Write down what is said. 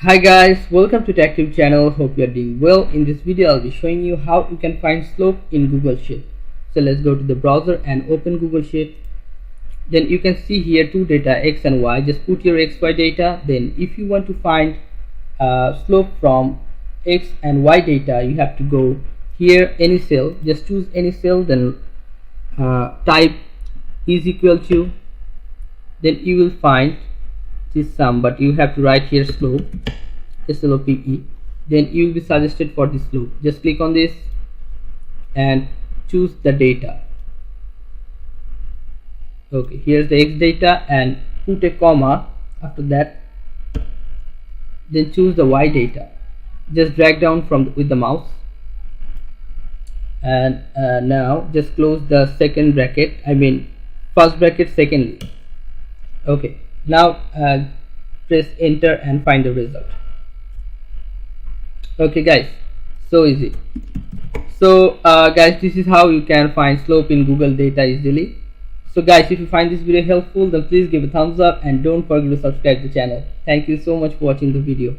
Hi guys, welcome to Tech Tube channel. Hope you are doing well. In this video I'll be showing you how you can find slope in Google Sheet. So let's go to the browser and open Google Sheet. Then you can see here two data, x and y. Just put your xy data. Then if you want to find slope from x and y data, you have to go here, any cell, just choose any cell, then type is equal to, then you will find this sum, but you have to write here slope, SLOPE. Then you will be suggested for this slope. Just click on this and choose the data. Okay, here's the x data and put a comma after that. Then choose the y data. Just drag down with the mouse, and now just close the second bracket, first bracket secondly. Okay, now press enter and find the result. Okay guys, so easy. So guys, this is how you can find slope in Google data easily. So guys, if you find this video helpful, then please give a thumbs up and don't forget to subscribe to the channel. Thank you so much for watching the video.